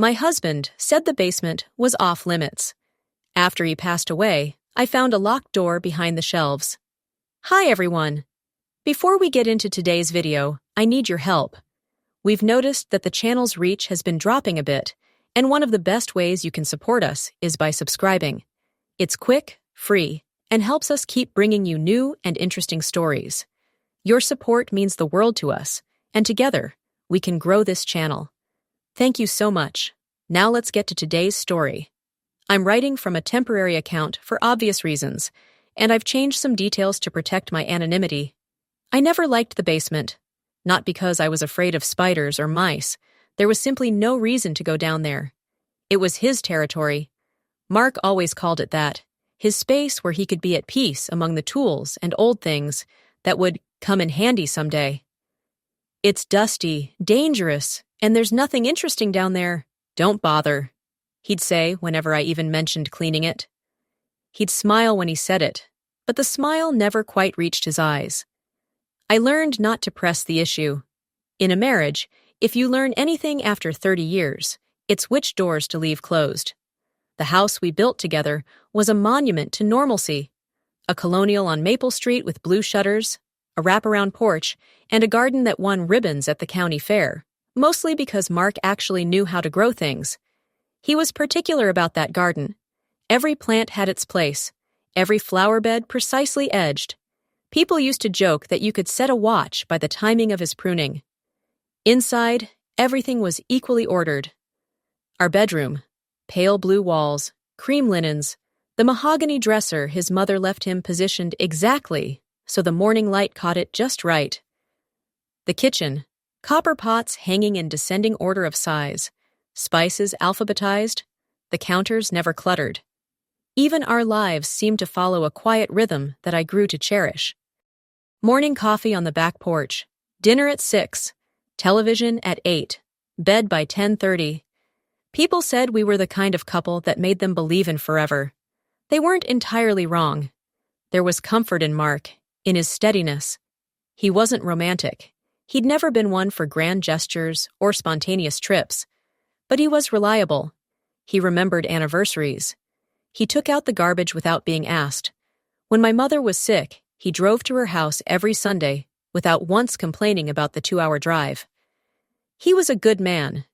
My husband said the basement was off limits. After he passed away, I found a locked door behind the shelves. Hi everyone! Before we get into today's video, I need your help. We've noticed that the channel's reach has been dropping a bit, and one of the best ways you can support us is by subscribing. It's quick, free, and helps us keep bringing you new and interesting stories. Your support means the world to us, and together, we can grow this channel. Thank you so much. Now let's get to today's story. I'm writing from a temporary account for obvious reasons, and I've changed some details to protect my anonymity. I never liked the basement. Not because I was afraid of spiders or mice. There was simply no reason to go down there. It was his territory. Mark always called it that. His space where he could be at peace among the tools and old things that would come in handy someday. It's dusty, dangerous, and there's nothing interesting down there. Don't bother, he'd say whenever I even mentioned cleaning it. He'd smile when he said it, but the smile never quite reached his eyes. I learned not to press the issue. In a marriage, if you learn anything after 30 years, it's which doors to leave closed. The house we built together was a monument to normalcy. A colonial on Maple Street with blue shutters, a wraparound porch, and a garden that won ribbons at the county fair, mostly because Mark actually knew how to grow things. He was particular about that garden. Every plant had its place, every flower bed precisely edged. People used to joke that you could set a watch by the timing of his pruning. Inside, everything was equally ordered. Our bedroom, pale blue walls, cream linens, the mahogany dresser his mother left him positioned exactly so the morning light caught it just right. The kitchen, copper pots hanging in descending order of size, spices alphabetized, the counters never cluttered. Even our lives seemed to follow a quiet rhythm that I grew to cherish. Morning coffee on the back porch, dinner at 6, television at 8, bed by 10:30. People said we were the kind of couple that made them believe in forever. They weren't entirely wrong. There was comfort in Mark, in his steadiness. He wasn't romantic. He'd never been one for grand gestures or spontaneous trips. But he was reliable. He remembered anniversaries. He took out the garbage without being asked. When my mother was sick, he drove to her house every Sunday without once complaining about the 2-hour drive. He was a good man.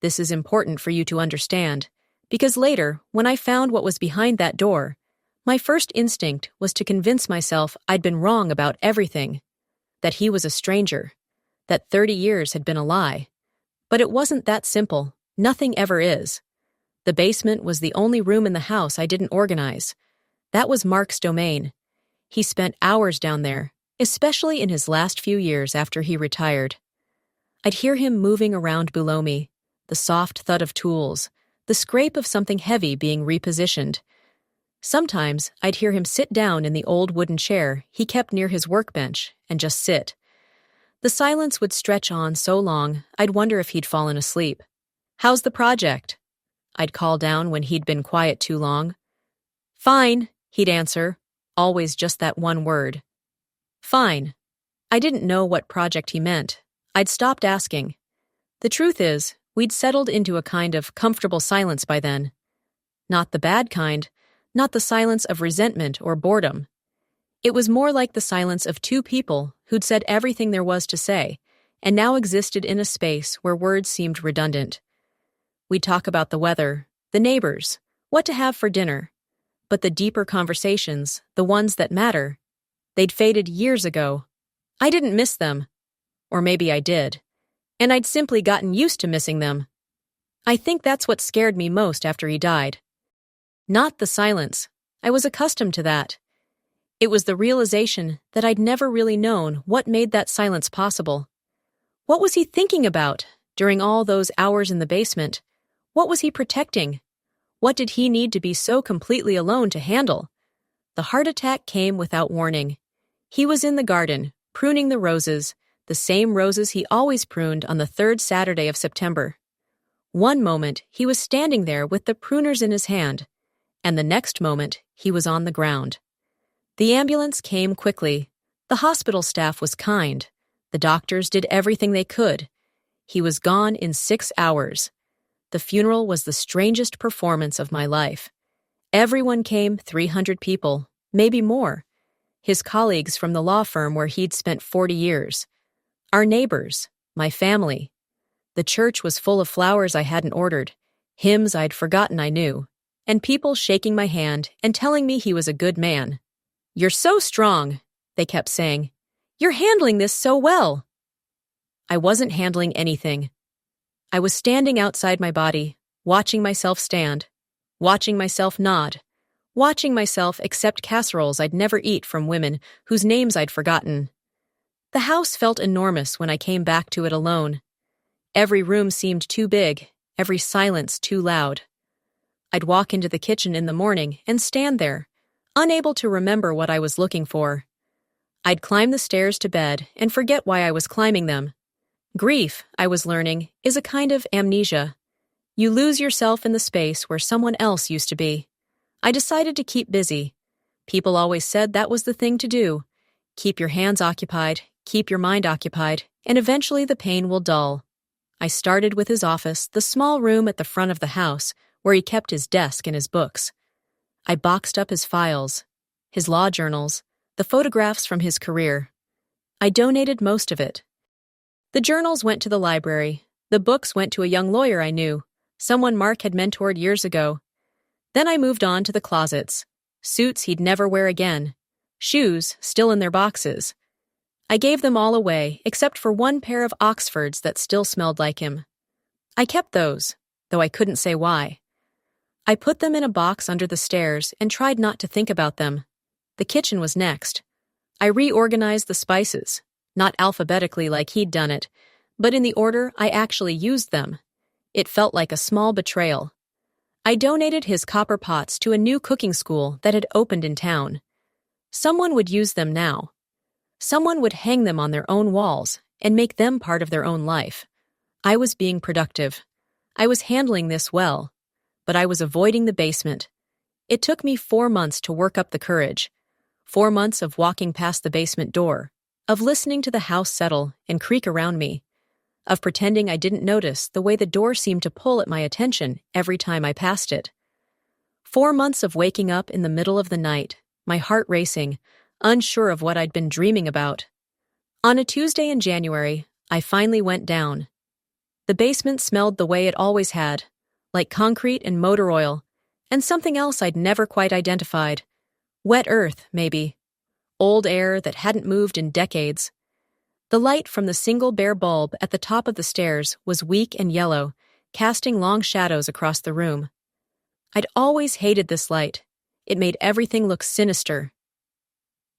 This is important for you to understand, because later, when I found what was behind that door, my first instinct was to convince myself I'd been wrong about everything, that he was a stranger, that 30 years had been a lie. But it wasn't that simple. Nothing ever is. The basement was the only room in the house I didn't organize. That was Mark's domain. He spent hours down there, especially in his last few years after he retired. I'd hear him moving around below me, the soft thud of tools, the scrape of something heavy being repositioned. Sometimes I'd hear him sit down in the old wooden chair he kept near his workbench and just sit. The silence would stretch on so long, I'd wonder if he'd fallen asleep. "How's the project?" I'd call down when he'd been quiet too long. "Fine," he'd answer, always just that one word. Fine. I didn't know what project he meant. I'd stopped asking. The truth is, we'd settled into a kind of comfortable silence by then. Not the bad kind, not the silence of resentment or boredom. It was more like the silence of two people who'd said everything there was to say, and now existed in a space where words seemed redundant. We'd talk about the weather, the neighbors, what to have for dinner. But the deeper conversations, the ones that matter, they'd faded years ago. I didn't miss them. Or maybe I did. And I'd simply gotten used to missing them. I think that's what scared me most after he died. Not the silence. I was accustomed to that. It was the realization that I'd never really known what made that silence possible. What was he thinking about during all those hours in the basement? What was he protecting? What did he need to be so completely alone to handle? The heart attack came without warning. He was in the garden, pruning the roses, the same roses he always pruned on the third Saturday of September. One moment, he was standing there with the pruners in his hand, and the next moment, he was on the ground. The ambulance came quickly. The hospital staff was kind. The doctors did everything they could. He was gone in 6 hours. The funeral was the strangest performance of my life. Everyone came, 300 people, maybe more. His colleagues from the law firm where he'd spent 40 years. Our neighbors, my family. The church was full of flowers I hadn't ordered, hymns I'd forgotten I knew, and people shaking my hand and telling me he was a good man. "You're so strong," they kept saying. "You're handling this so well." I wasn't handling anything. I was standing outside my body, watching myself stand, watching myself nod, watching myself accept casseroles I'd never eat from women whose names I'd forgotten. The house felt enormous when I came back to it alone. Every room seemed too big, every silence too loud. I'd walk into the kitchen in the morning and stand there, unable to remember what I was looking for. I'd climb the stairs to bed and forget why I was climbing them. Grief, I was learning, is a kind of amnesia. You lose yourself in the space where someone else used to be. I decided to keep busy. People always said that was the thing to do. Keep your hands occupied, keep your mind occupied, and eventually the pain will dull. I started with his office, the small room at the front of the house, where he kept his desk and his books. I boxed up his files, his law journals, the photographs from his career. I donated most of it. The journals went to the library. The books went to a young lawyer I knew, someone Mark had mentored years ago. Then I moved on to the closets, suits he'd never wear again, shoes still in their boxes. I gave them all away, except for one pair of Oxfords that still smelled like him. I kept those, though I couldn't say why. I put them in a box under the stairs and tried not to think about them. The kitchen was next. I reorganized the spices, not alphabetically like he'd done it, but in the order I actually used them. It felt like a small betrayal. I donated his copper pots to a new cooking school that had opened in town. Someone would use them now. Someone would hang them on their own walls and make them part of their own life. I was being productive. I was handling this well, but I was avoiding the basement. It took me 4 months to work up the courage. 4 months of walking past the basement door, of listening to the house settle and creak around me, of pretending I didn't notice the way the door seemed to pull at my attention every time I passed it. 4 months of waking up in the middle of the night, my heart racing, unsure of what I'd been dreaming about. On a Tuesday in January, I finally went down. The basement smelled the way it always had, like concrete and motor oil, and something else I'd never quite identified. Wet earth, maybe. Old air that hadn't moved in decades. The light from the single bare bulb at the top of the stairs was weak and yellow, casting long shadows across the room. I'd always hated this light. It made everything look sinister.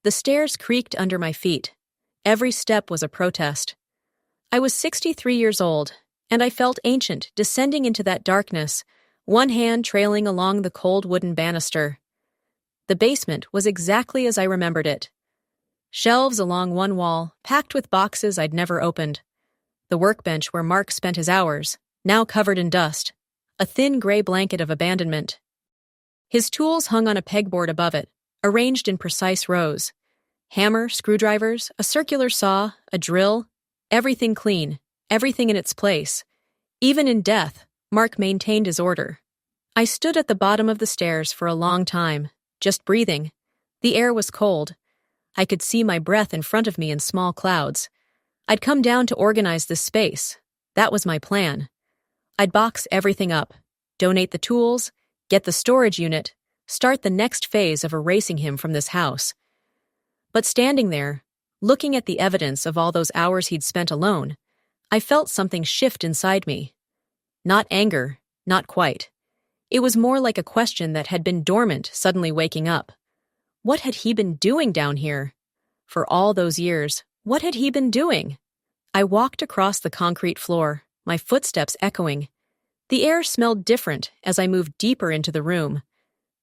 The stairs creaked under my feet. Every step was a protest. I was 63 years old, and I felt ancient descending into that darkness, one hand trailing along the cold wooden banister. The basement was exactly as I remembered it. Shelves along one wall, packed with boxes I'd never opened. The workbench where Mark spent his hours, now covered in dust. A thin gray blanket of abandonment. His tools hung on a pegboard above it, arranged in precise rows. Hammer, screwdrivers, a circular saw, a drill, everything clean, everything in its place. Even in death, Mark maintained his order. I stood at the bottom of the stairs for a long time, just breathing. The air was cold. I could see my breath in front of me in small clouds. I'd come down to organize this space. That was my plan. I'd box everything up, donate the tools, get the storage unit, start the next phase of erasing him from this house. But standing there, looking at the evidence of all those hours he'd spent alone, I felt something shift inside me. Not anger, not quite. It was more like a question that had been dormant suddenly waking up. What had he been doing down here? For all those years, what had he been doing? I walked across the concrete floor, my footsteps echoing. The air smelled different as I moved deeper into the room.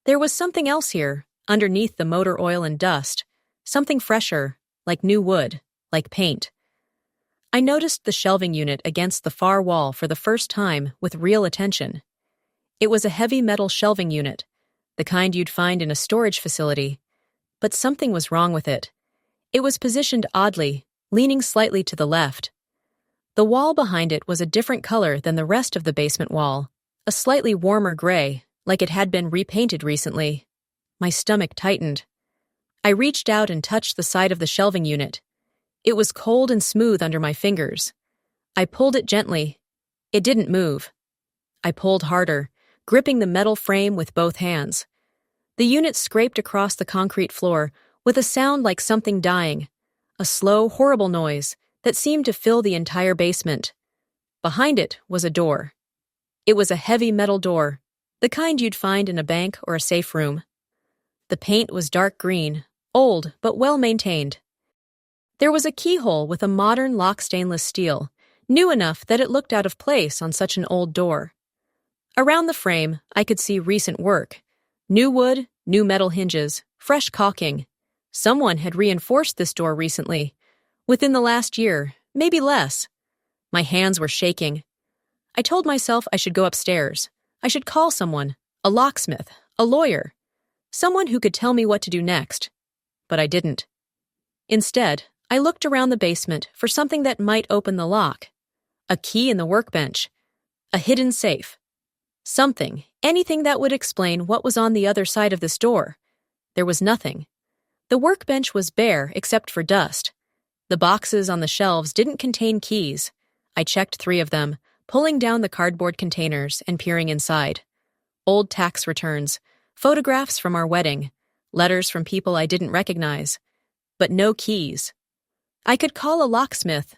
There was something else here, underneath the motor oil and dust, something fresher, like new wood, like paint. I noticed the shelving unit against the far wall for the first time with real attention. It was a heavy metal shelving unit, the kind you'd find in a storage facility. But something was wrong with it. It was positioned oddly, leaning slightly to the left. The wall behind it was a different color than the rest of the basement wall, a slightly warmer gray, like it had been repainted recently. My stomach tightened. I reached out and touched the side of the shelving unit. It was cold and smooth under my fingers. I pulled it gently. It didn't move. I pulled harder, gripping the metal frame with both hands. The unit scraped across the concrete floor with a sound like something dying, a slow, horrible noise that seemed to fill the entire basement. Behind it was a door. It was a heavy metal door, the kind you'd find in a bank or a safe room. The paint was dark green, old but well-maintained. There was a keyhole with a modern lock stainless steel, new enough that it looked out of place on such an old door. Around the frame, I could see recent work. New wood, new metal hinges, fresh caulking. Someone had reinforced this door recently. Within the last year, maybe less. My hands were shaking. I told myself I should go upstairs. I should call someone, a locksmith, a lawyer, someone who could tell me what to do next. But I didn't. Instead, I looked around the basement for something that might open the lock. A key in the workbench. A hidden safe. Something, anything that would explain what was on the other side of this door. There was nothing. The workbench was bare except for dust. The boxes on the shelves didn't contain keys. I checked 3 of them, pulling down the cardboard containers and peering inside. Old tax returns, photographs from our wedding, letters from people I didn't recognize. But no keys. I could call a locksmith.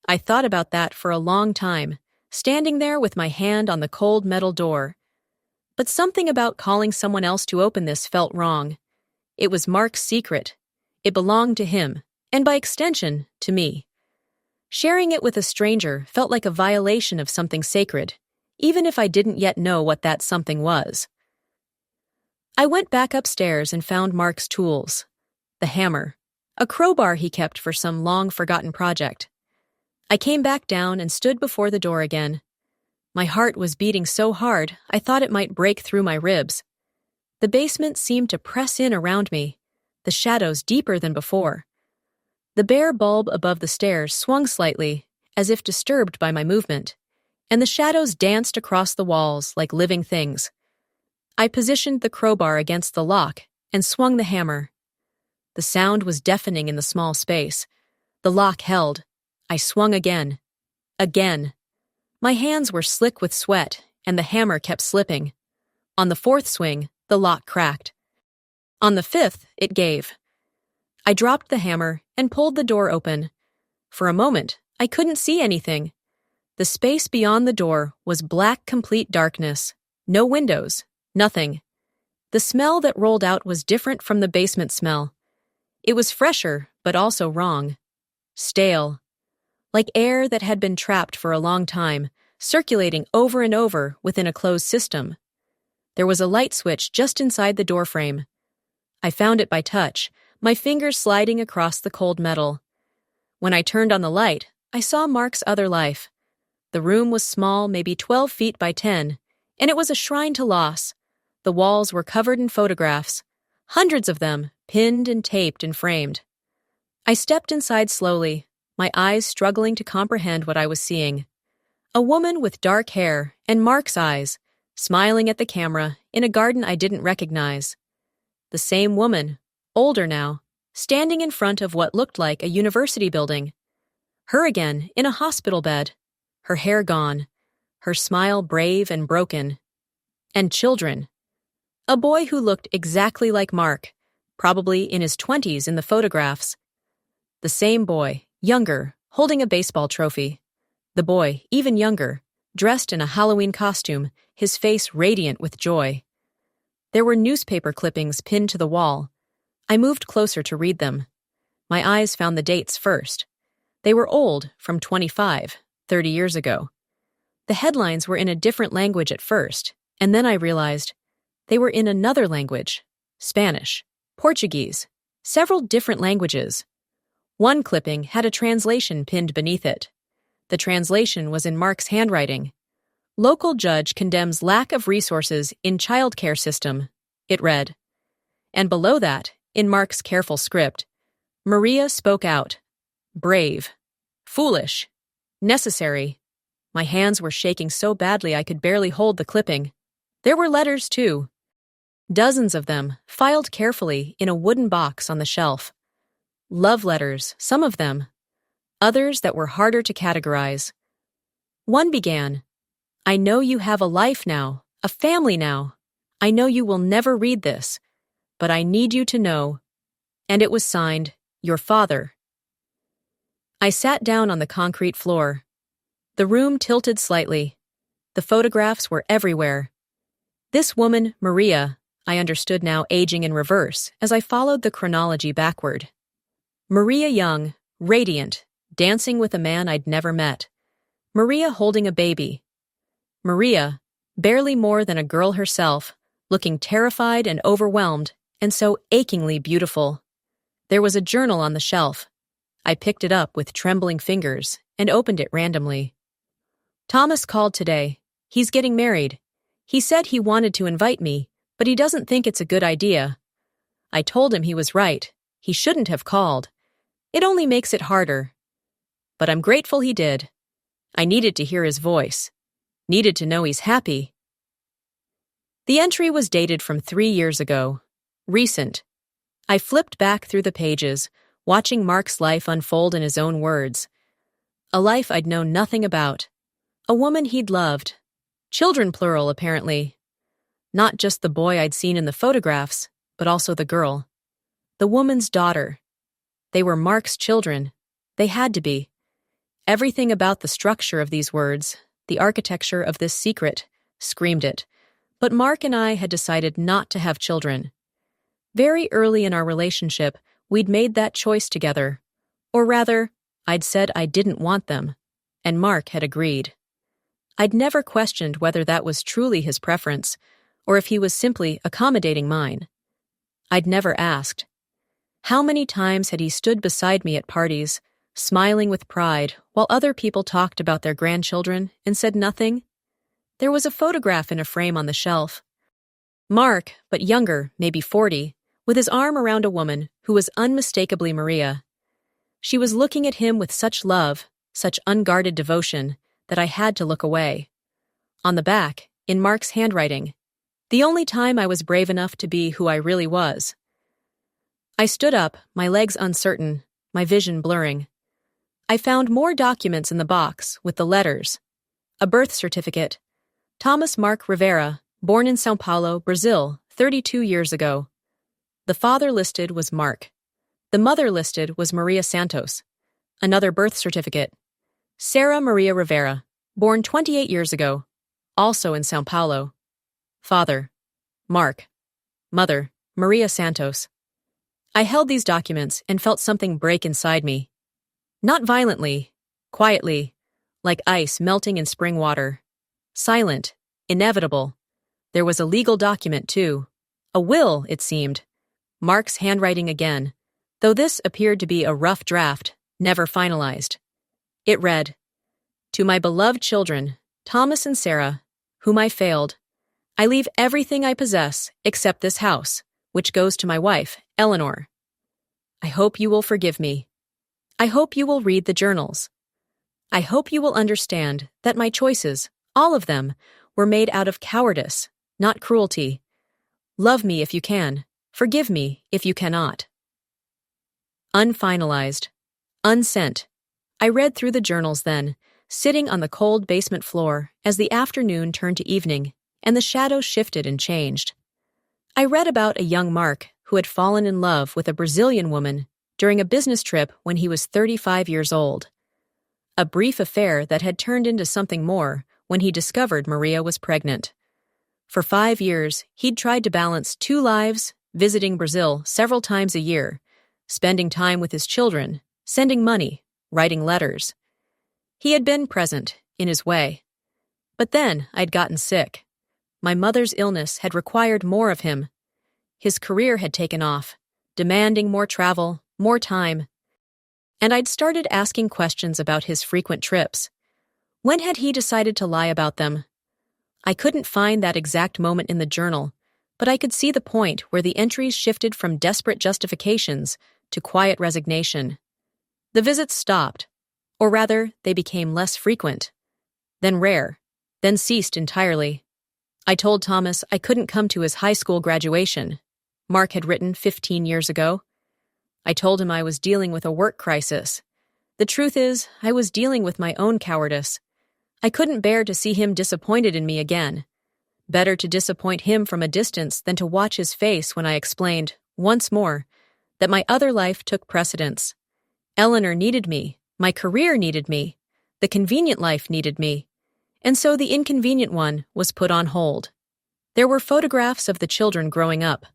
I thought about that for a long time, standing there with my hand on the cold metal door. But something about calling someone else to open this felt wrong. It was Mark's secret. It belonged to him, and by extension, to me. Sharing it with a stranger felt like a violation of something sacred, even if I didn't yet know what that something was. I went back upstairs and found Mark's tools. The hammer, a crowbar he kept for some long-forgotten project. I came back down and stood before the door again. My heart was beating so hard I thought it might break through my ribs. The basement seemed to press in around me, the shadows deeper than before. The bare bulb above the stairs swung slightly, as if disturbed by my movement, and the shadows danced across the walls like living things. I positioned the crowbar against the lock and swung the hammer. The sound was deafening in the small space. The lock held. I swung again. Again. My hands were slick with sweat, and the hammer kept slipping. On the 4th swing, the lock cracked. On the 5th, it gave. I dropped the hammer and pulled the door open. For a moment, I couldn't see anything. The space beyond the door was black, complete darkness. No windows. Nothing. The smell that rolled out was different from the basement smell. It was fresher, but also wrong. Stale. Like air that had been trapped for a long time, circulating over and over within a closed system. There was a light switch just inside the doorframe. I found it by touch, my fingers sliding across the cold metal. When I turned on the light, I saw Mark's other life. The room was small, maybe 12 feet by 10, and it was a shrine to loss. The walls were covered in photographs, hundreds of them, pinned and taped and framed. I stepped inside slowly, my eyes struggling to comprehend what I was seeing. A woman with dark hair and Mark's eyes, smiling at the camera in a garden I didn't recognize. The same woman, older now, standing in front of what looked like a university building. Her again, in a hospital bed, her hair gone, her smile brave and broken. And children. A boy who looked exactly like Mark, probably in his 20s in the photographs. The same boy, younger, holding a baseball trophy. The boy, even younger, dressed in a Halloween costume, his face radiant with joy. There were newspaper clippings pinned to the wall. I moved closer to read them. My eyes found the dates first. They were old, from 25, 30 years ago. The headlines were in a different language at first, and then I realized they were in another language, Spanish, Portuguese, several different languages. One clipping had a translation pinned beneath it. The translation was in Mark's handwriting. Local judge condemns lack of resources in childcare system, it read. And below that, in Mark's careful script, Maria spoke out. Brave. Foolish. Necessary. My hands were shaking so badly I could barely hold the clipping. There were letters, too. Dozens of them, filed carefully in a wooden box on the shelf. Love letters, some of them. Others that were harder to categorize. One began, "I know you have a life now, a family now. I know you will never read this, but I need you to know." And it was signed, "Your father." I sat down on the concrete floor. The room tilted slightly. The photographs were everywhere. This woman, Maria, I understood now, aging in reverse as I followed the chronology backward. Maria young, radiant, dancing with a man I'd never met. Maria holding a baby. Maria, barely more than a girl herself, looking terrified and overwhelmed, and so achingly beautiful. There was a journal on the shelf. I picked it up with trembling fingers and opened it randomly. "Thomas called today. He's getting married. He said he wanted to invite me, but he doesn't think it's a good idea. I told him he was right. He shouldn't have called. It only makes it harder. But I'm grateful he did. I needed to hear his voice. Needed to know he's happy." The entry was dated from 3 years ago. Recent. I flipped back through the pages, watching Mark's life unfold in his own words. A life I'd known nothing about. A woman he'd loved. Children plural, apparently. Not just the boy I'd seen in the photographs, but also the girl. The woman's daughter. They were Mark's children. They had to be. Everything about the structure of these words, the architecture of this secret, screamed it. But Mark and I had decided not to have children. Very early in our relationship, we'd made that choice together. Or rather, I'd said I didn't want them, and Mark had agreed. I'd never questioned whether that was truly his preference, or if he was simply accommodating mine. I'd never asked. How many times had he stood beside me at parties, smiling with pride, while other people talked about their grandchildren and said nothing? There was a photograph in a frame on the shelf. Mark, but younger, maybe 40, with his arm around a woman who was unmistakably Maria. She was looking at him with such love, such unguarded devotion, that I had to look away. On the back, in Mark's handwriting, the only time I was brave enough to be who I really was. I stood up, my legs uncertain, my vision blurring. I found more documents in the box with the letters. A birth certificate. Thomas Mark Rivera, born in São Paulo, Brazil, 32 years ago. The father listed was Mark. The mother listed was Maria Santos. Another birth certificate. Sarah Maria Rivera, born 28 years ago, also in São Paulo. Father, Mark. Mother, Maria Santos. I held these documents and felt something break inside me. Not violently, quietly, like ice melting in spring water. Silent, inevitable. There was a legal document, too. A will, it seemed. Mark's handwriting again, though this appeared to be a rough draft, never finalized. It read, "To my beloved children, Thomas and Sarah, whom I failed, I leave everything I possess except this house, which goes to my wife, Eleanor. I hope you will forgive me. I hope you will read the journals. I hope you will understand that my choices, all of them, were made out of cowardice, not cruelty. Love me if you can. Forgive me if you cannot." Unfinalized. Unsent. I read through the journals then, sitting on the cold basement floor as the afternoon turned to evening and the shadows shifted and changed. I read about a young Mark who had fallen in love with a Brazilian woman during a business trip when he was 35 years old. A brief affair that had turned into something more when he discovered Maria was pregnant. For 5 years, he'd tried to balance 2 lives, visiting Brazil several times a year, spending time with his children, sending money, writing letters. He had been present, in his way. But then I'd gotten sick. My mother's illness had required more of him. His career had taken off, demanding more travel, more time. And I'd started asking questions about his frequent trips. When had he decided to lie about them? I couldn't find that exact moment in the journal, but I could see the point where the entries shifted from desperate justifications to quiet resignation. The visits stopped, or rather, they became less frequent. then rare, then ceased entirely. I told Thomas I couldn't come to his high school graduation. Mark had written 15 years ago. I told him I was dealing with a work crisis. The truth is, I was dealing with my own cowardice. I couldn't bear to see him disappointed in me again. Better to disappoint him from a distance than to watch his face when I explained, once more, that my other life took precedence. Eleanor needed me, my career needed me, the convenient life needed me, and so the inconvenient one was put on hold. There were photographs of the children growing up,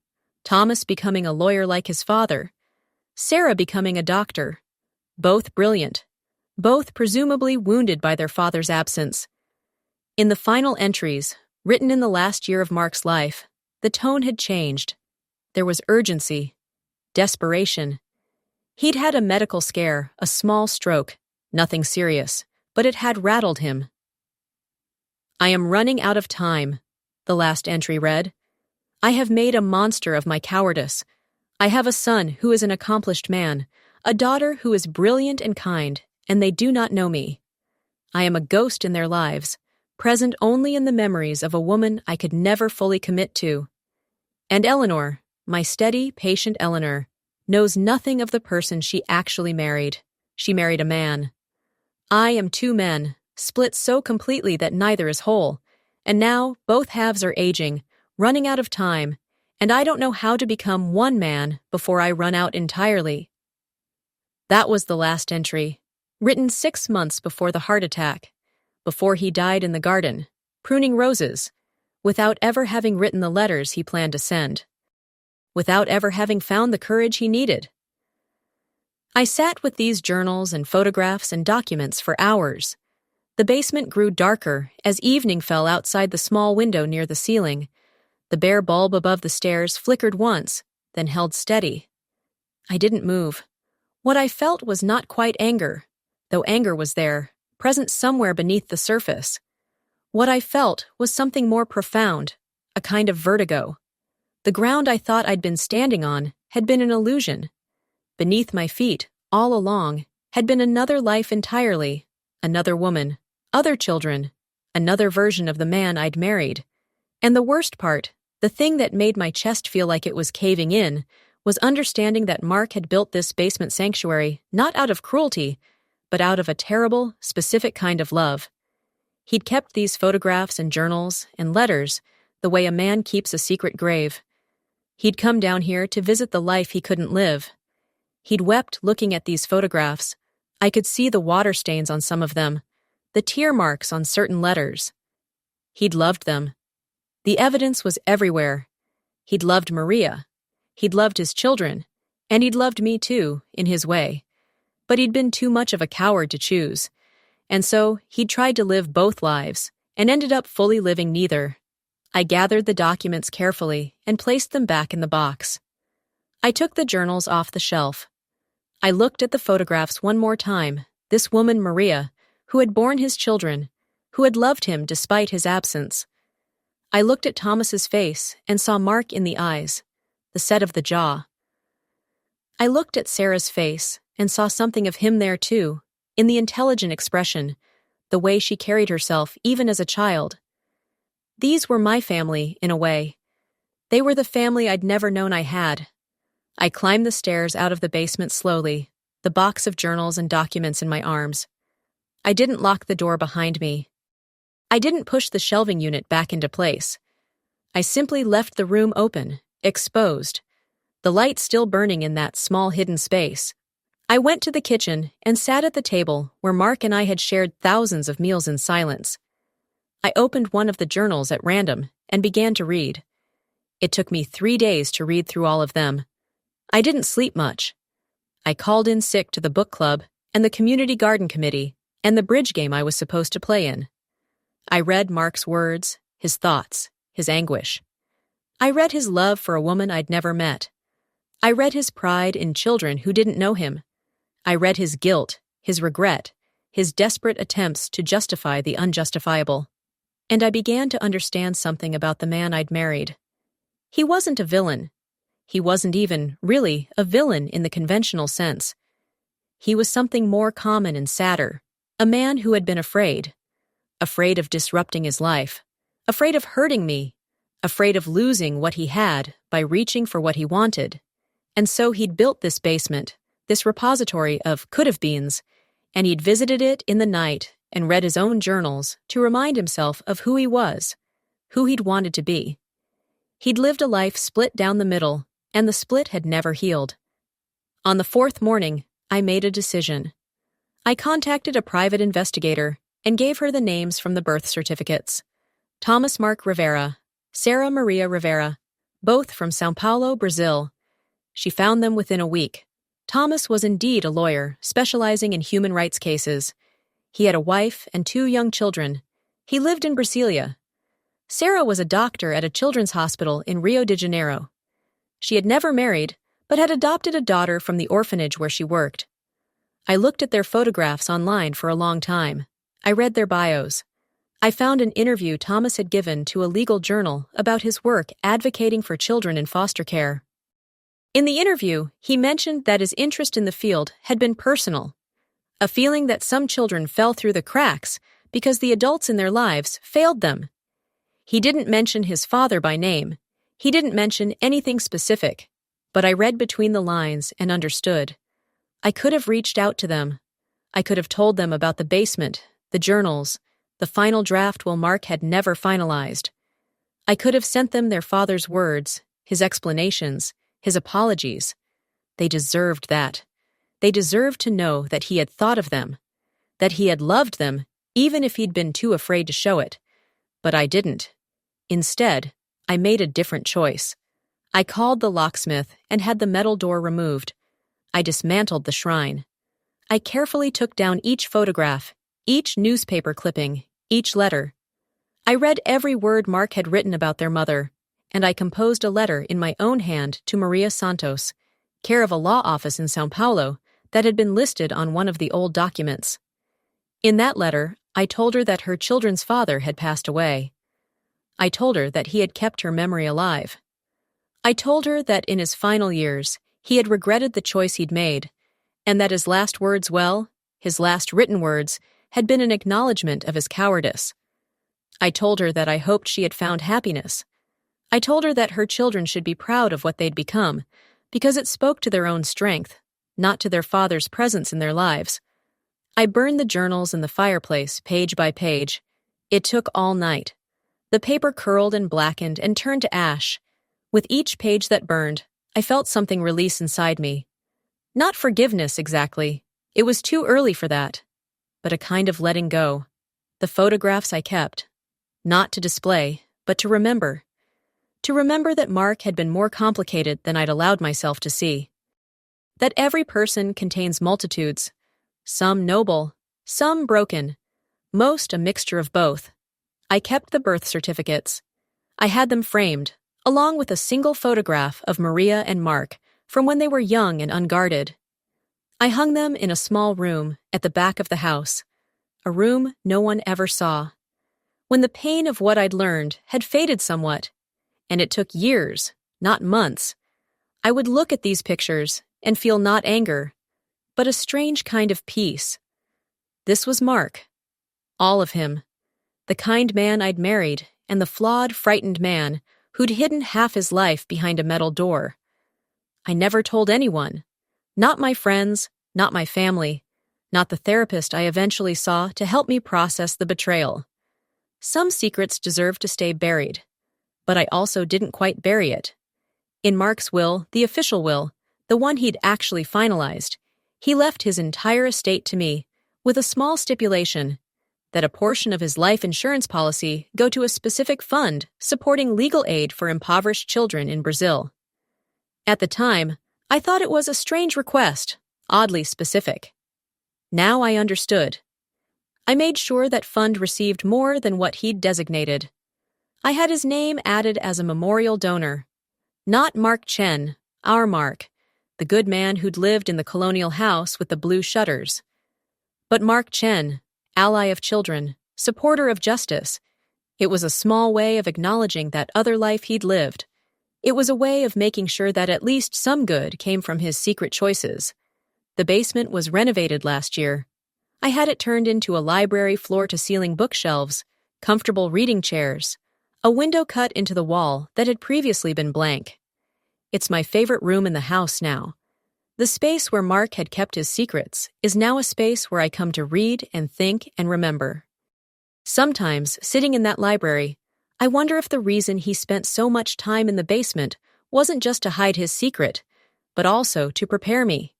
Thomas becoming a lawyer like his father, Sarah becoming a doctor, both brilliant, both presumably wounded by their father's absence. In the final entries, written in the last year of Mark's life, the tone had changed. There was urgency, desperation. He'd had a medical scare, a small stroke, nothing serious, but it had rattled him. I am running out of time, the last entry read. I have made a monster of my cowardice. I have a son who is an accomplished man, a daughter who is brilliant and kind, and they do not know me. I am a ghost in their lives, present only in the memories of a woman I could never fully commit to. And Eleanor, my steady, patient Eleanor, knows nothing of the person she actually married. She married a man. I am two men, split so completely that neither is whole, and now both halves are aging, running out of time, and I don't know how to become one man before I run out entirely. That was the last entry, written 6 months before the heart attack, before he died in the garden, pruning roses, without ever having written the letters he planned to send, without ever having found the courage he needed. I sat with these journals and photographs and documents for hours. The basement grew darker as evening fell outside the small window near the ceiling. The bare bulb above the stairs flickered once, then held steady. I didn't move. What I felt was not quite anger, though anger was there, present somewhere beneath the surface. What I felt was something more profound, a kind of vertigo. The ground I thought I'd been standing on had been an illusion. Beneath my feet, all along, had been another life entirely, another woman, other children, another version of the man I'd married. And the worst part, the thing that made my chest feel like it was caving in, was understanding that Mark had built this basement sanctuary not out of cruelty, but out of a terrible, specific kind of love. He'd kept these photographs and journals and letters the way a man keeps a secret grave. He'd come down here to visit the life he couldn't live. He'd wept looking at these photographs. I could see the water stains on some of them, the tear marks on certain letters. He'd loved them. The evidence was everywhere. He'd loved Maria. He'd loved his children. And he'd loved me too, in his way. But he'd been too much of a coward to choose. And so he'd tried to live both lives, and ended up fully living neither. I gathered the documents carefully and placed them back in the box. I took the journals off the shelf. I looked at the photographs one more time, this woman Maria, who had borne his children, who had loved him despite his absence. I looked at Thomas's face and saw Mark in the eyes, the set of the jaw. I looked at Sarah's face and saw something of him there too, in the intelligent expression, the way she carried herself even as a child. These were my family, in a way. They were the family I'd never known I had. I climbed the stairs out of the basement slowly, the box of journals and documents in my arms. I didn't lock the door behind me. I didn't push the shelving unit back into place. I simply left the room open, exposed, the light still burning in that small hidden space. I went to the kitchen and sat at the table where Mark and I had shared thousands of meals in silence. I opened one of the journals at random and began to read. It took me 3 days to read through all of them. I didn't sleep much. I called in sick to the book club and the community garden committee and the bridge game I was supposed to play in. I read Mark's words, his thoughts, his anguish. I read his love for a woman I'd never met. I read his pride in children who didn't know him. I read his guilt, his regret, his desperate attempts to justify the unjustifiable. And I began to understand something about the man I'd married. He wasn't a villain. He wasn't even, really, a villain in the conventional sense. He was something more common and sadder, a man who had been afraid afraid of disrupting his life, afraid of hurting me, afraid of losing what he had by reaching for what he wanted. And so he'd built this basement, this repository of could-have-beens, and he'd visited it in the night and read his own journals to remind himself of who he was, who he'd wanted to be. He'd lived a life split down the middle, and the split had never healed. On the fourth morning, I made a decision. I contacted a private investigator and gave her the names from the birth certificates. Thomas Mark Rivera, Sarah Maria Rivera, both from São Paulo, Brazil. She found them within a week. Thomas was indeed a lawyer, specializing in human rights cases. He had a wife and 2 young children. He lived in Brasília. Sarah was a doctor at a children's hospital in Rio de Janeiro. She had never married, but had adopted a daughter from the orphanage where she worked. I looked at their photographs online for a long time. I read their bios. I found an interview Thomas had given to a legal journal about his work advocating for children in foster care. In the interview, he mentioned that his interest in the field had been personal, a feeling that some children fell through the cracks because the adults in their lives failed them. He didn't mention his father by name. He didn't mention anything specific, but I read between the lines and understood. I could have reached out to them. I could have told them about the basement, the journals, the final draft Mark had never finalized. I could have sent them their father's words, his explanations, his apologies. They deserved that. They deserved to know that he had thought of them, that he had loved them, even if he'd been too afraid to show it. But I didn't. Instead, I made a different choice. I called the locksmith and had the metal door removed. I dismantled the shrine. I carefully took down each photograph, each newspaper clipping, each letter. I read every word Mark had written about their mother, and I composed a letter in my own hand to Maria Santos, care of a law office in São Paulo that had been listed on one of the old documents. In that letter, I told her that her children's father had passed away. I told her that he had kept her memory alive. I told her that in his final years, he had regretted the choice he'd made, and that his last words, his last written words, had been an acknowledgement of his cowardice. I told her that I hoped she had found happiness. I told her that her children should be proud of what they'd become, because it spoke to their own strength, not to their father's presence in their lives. I burned the journals in the fireplace, page by page. It took all night. The paper curled and blackened and turned to ash. With each page that burned, I felt something release inside me. Not forgiveness, exactly. It was too early for that. But a kind of letting go. The photographs I kept. Not to display, but to remember. To remember that Mark had been more complicated than I'd allowed myself to see. That every person contains multitudes, some noble, some broken, most a mixture of both. I kept the birth certificates. I had them framed, along with a single photograph of Maria and Mark from when they were young and unguarded. I hung them in a small room at the back of the house, a room no one ever saw. When the pain of what I'd learned had faded somewhat, and it took years, not months, I would look at these pictures and feel not anger, but a strange kind of peace. This was Mark. All of him. The kind man I'd married and the flawed, frightened man who'd hidden half his life behind a metal door. I never told anyone. Not my friends, not my family, not the therapist I eventually saw to help me process the betrayal. Some secrets deserve to stay buried, but I also didn't quite bury it. In Mark's will, the official will, the one he'd actually finalized, he left his entire estate to me, with a small stipulation that a portion of his life insurance policy go to a specific fund supporting legal aid for impoverished children in Brazil. At the time, I thought it was a strange request, oddly specific. Now I understood. I made sure that fund received more than what he'd designated. I had his name added as a memorial donor. Not Mark Chen, our Mark, the good man who'd lived in the colonial house with the blue shutters. But Mark Chen, ally of children, supporter of justice. It was a small way of acknowledging that other life he'd lived. It was a way of making sure that at least some good came from his secret choices. The basement was renovated last year. I had it turned into a library floor-to-ceiling bookshelves, comfortable reading chairs, a window cut into the wall that had previously been blank. It's my favorite room in the house now. The space where Mark had kept his secrets is now a space where I come to read and think and remember. Sometimes, sitting in that library, I wonder if the reason he spent so much time in the basement wasn't just to hide his secret, but also to prepare me.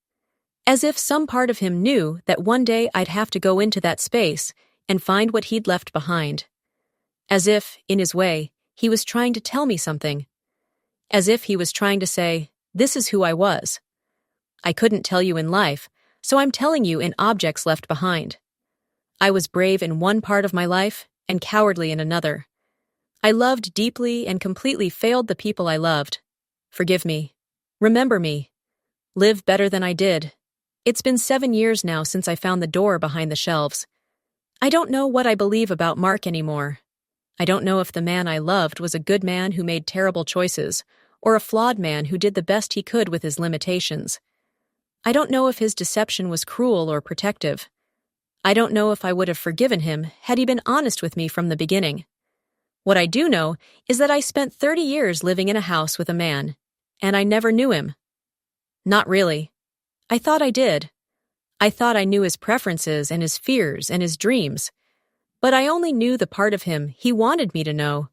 As if some part of him knew that one day I'd have to go into that space and find what he'd left behind. As if, in his way, he was trying to tell me something. As if he was trying to say, "This is who I was. I couldn't tell you in life, so I'm telling you in objects left behind. I was brave in one part of my life and cowardly in another. I loved deeply and completely failed the people I loved. Forgive me. Remember me. Live better than I did. It's been 7 years now since I found the door behind the shelves. I don't know what I believe about Mark anymore. I don't know if the man I loved was a good man who made terrible choices, or a flawed man who did the best he could with his limitations. I don't know if his deception was cruel or protective. I don't know if I would have forgiven him had he been honest with me from the beginning. What I do know is that I spent 30 years living in a house with a man, and I never knew him. Not really. I thought I did. I thought I knew his preferences and his fears and his dreams. But I only knew the part of him he wanted me to know.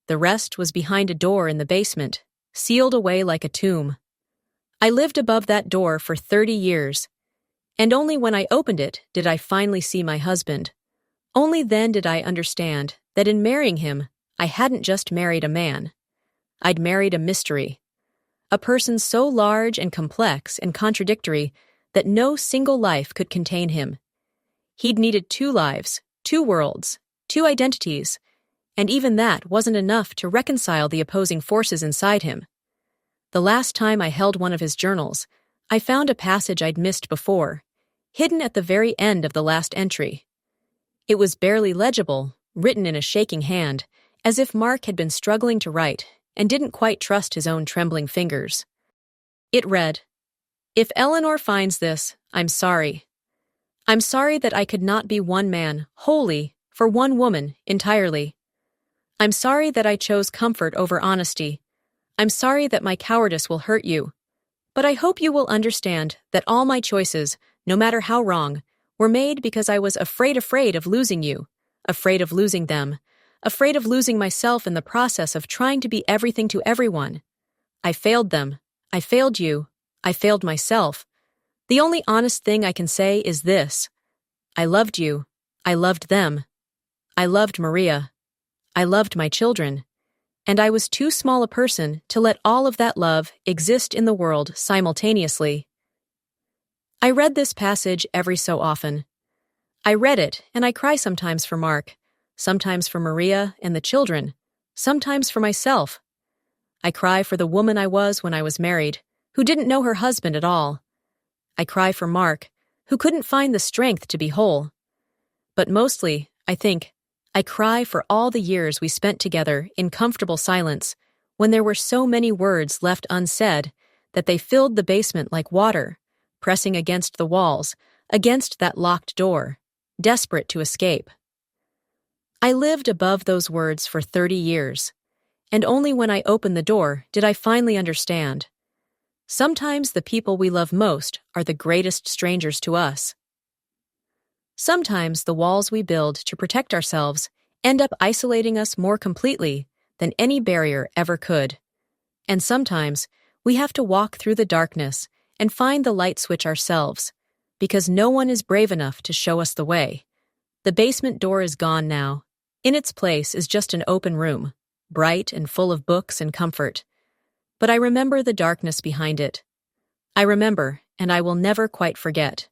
The rest was behind a door in the basement, sealed away like a tomb. I lived above that door for 30 years, and only when I opened it did I finally see my husband. Only then did I understand that in marrying him, I hadn't just married a man. I'd married a mystery. A person so large and complex and contradictory that no single life could contain him. He'd needed 2 lives, 2 worlds, 2 identities, and even that wasn't enough to reconcile the opposing forces inside him. The last time I held one of his journals, I found a passage I'd missed before, hidden at the very end of the last entry. It was barely legible, written in a shaking hand, as if Mark had been struggling to write and didn't quite trust his own trembling fingers. It read, "If Eleanor finds this, I'm sorry. I'm sorry that I could not be one man, wholly, for one woman, entirely. I'm sorry that I chose comfort over honesty. I'm sorry that my cowardice will hurt you. But I hope you will understand that all my choices, no matter how wrong, were made because I was afraid of losing you, afraid of losing them, afraid of losing myself in the process of trying to be everything to everyone. I failed them. I failed you. I failed myself. The only honest thing I can say is this. I loved you. I loved them. I loved Maria. I loved my children. And I was too small a person to let all of that love exist in the world simultaneously." I read this passage every so often. I read it, and I cry sometimes for Mark, sometimes for Maria and the children, sometimes for myself. I cry for the woman I was when I was married, who didn't know her husband at all. I cry for Mark, who couldn't find the strength to be whole. But mostly, I think, I cry for all the years we spent together in comfortable silence, when there were so many words left unsaid that they filled the basement like water, pressing against the walls, against that locked door, desperate to escape. I lived above those words for 30 years, and only when I opened the door did I finally understand. Sometimes the people we love most are the greatest strangers to us. Sometimes the walls we build to protect ourselves end up isolating us more completely than any barrier ever could. And sometimes we have to walk through the darkness and find the light switch ourselves, because no one is brave enough to show us the way. The basement door is gone now. In its place is just an open room, bright and full of books and comfort. But I remember the darkness behind it. I remember, and I will never quite forget.